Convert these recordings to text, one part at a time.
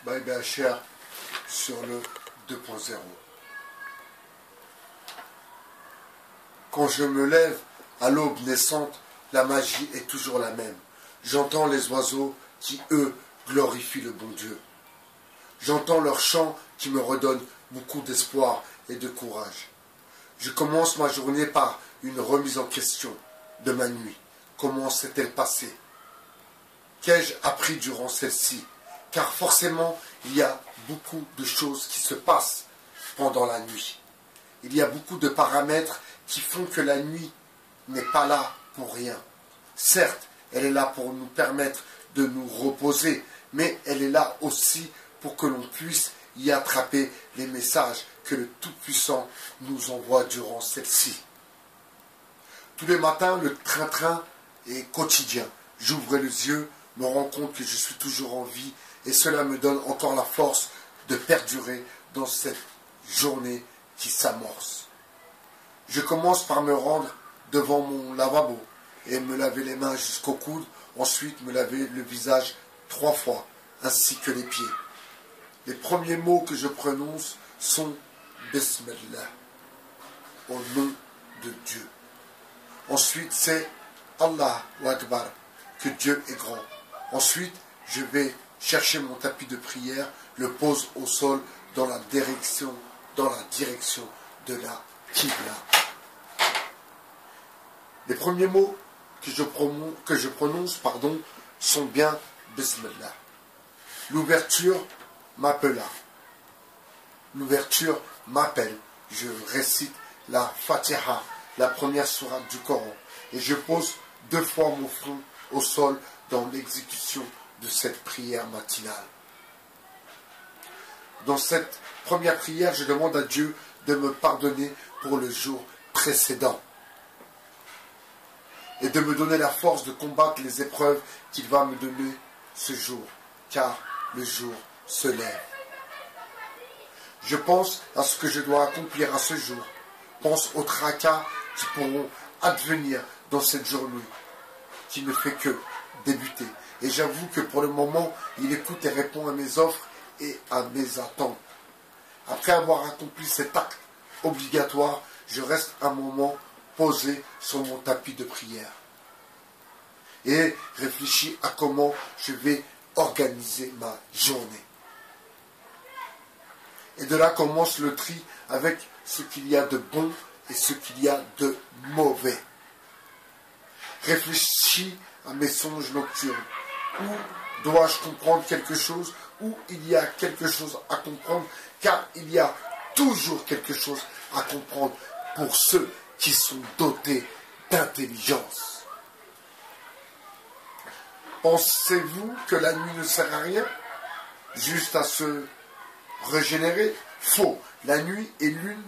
Bye bye cher sur le 2.0. Quand je me lève à l'aube naissante, la magie est toujours la même. J'entends les oiseaux qui, eux, glorifient le bon Dieu. J'entends leurs chants qui me redonnent beaucoup d'espoir et de courage. Je commence ma journée par une remise en question de ma nuit. Comment s'est-elle passée? Qu'ai-je appris durant celle-ci? Car forcément, il y a beaucoup de choses qui se passent pendant la nuit. Il y a beaucoup de paramètres qui font que la nuit n'est pas là pour rien. Certes, elle est là pour nous permettre de nous reposer, mais elle est là aussi pour que l'on puisse y attraper les messages que le Tout-Puissant nous envoie durant celle-ci. Tous les matins, le train-train est quotidien. J'ouvre les yeux, me rends compte que je suis toujours en vie et cela me donne encore la force de perdurer dans cette journée qui s'amorce. Je commence par me rendre devant mon lavabo et me laver les mains jusqu'au coude, ensuite me laver le visage 3 fois, ainsi que les pieds. Les premiers mots que je prononce sont Bismillah, au nom de Dieu. Ensuite, c'est Allah Akbar, que Dieu est grand. Ensuite, je vais chercher mon tapis de prière, le pose au sol dans la direction de la Qibla. Les premiers mots que je prononce, sont bien Bismillah. L'ouverture m'appela. L'ouverture m'appelle. Je récite la Fatiha, la première sourate du Coran, et je pose 2 fois mon front au sol dans l'exécution de cette prière matinale. Dans cette première prière, je demande à Dieu de me pardonner pour le jour précédent et de me donner la force de combattre les épreuves qu'il va me donner ce jour, car le jour se lève. Je pense à ce que je dois accomplir à ce jour. Pense aux tracas qui pourront advenir dans cette journée, qui ne fait que débuter. Et j'avoue que pour le moment, il écoute et répond à mes offres et à mes attentes. Après avoir accompli cet acte obligatoire, je reste un moment posé sur mon tapis de prière et réfléchis à comment je vais organiser ma journée. Et de là commence le tri avec ce qu'il y a de bon et ce qu'il y a de mauvais. Réfléchis à mes songes nocturnes. Où dois-je comprendre quelque chose? Où il y a quelque chose à comprendre? Car il y a toujours quelque chose à comprendre pour ceux qui sont dotés d'intelligence. Pensez-vous que la nuit ne sert à rien? Juste à se régénérer? Faux. La nuit est l'une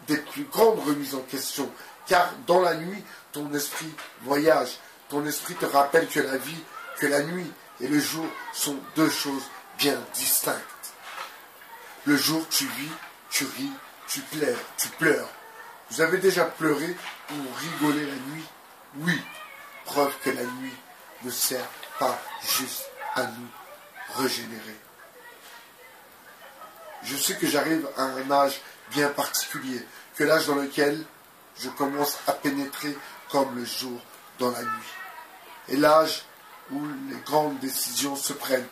des plus grandes remises en question. Car dans la nuit, ton esprit voyage. Ton esprit te rappelle que la nuit et le jour sont 2 choses bien distinctes. Le jour, tu vis, tu ris, tu pleures. Vous avez déjà pleuré ou rigolé la nuit? Oui. Preuve que la nuit ne sert pas juste à nous régénérer. Je sais que j'arrive à un âge bien particulier, que l'âge dans lequel je commence à pénétrer comme le jour dans la nuit. Et l'âge où les grandes décisions se prennent.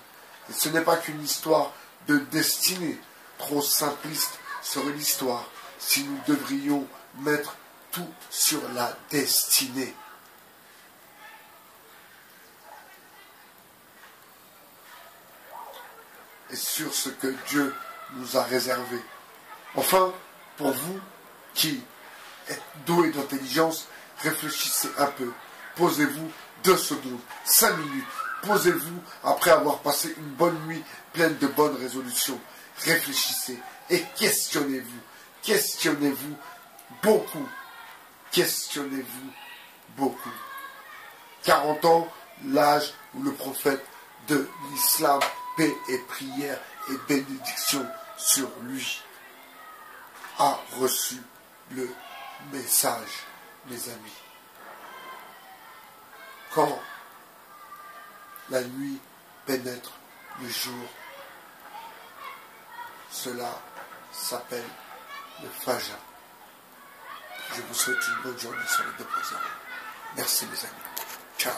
Et ce n'est pas qu'une histoire de destinée. Trop simpliste serait l'histoire si nous devrions mettre tout sur la destinée. Et sur ce que Dieu nous a réservé. Enfin, pour vous qui êtes doués d'intelligence, réfléchissez un peu. Posez-vous 2 secondes, 5 minutes. Posez-vous après avoir passé une bonne nuit pleine de bonnes résolutions. Réfléchissez et questionnez-vous. Questionnez-vous beaucoup. Questionnez-vous beaucoup. 40 ans, l'âge où le prophète de l'islam, paix et prière et bénédiction sur lui, a reçu le message, mes amis. Quand la nuit pénètre le jour, Cela s'appelle le Faja. Je vous souhaite une bonne journée sur les 2.0. Merci mes amis. Ciao.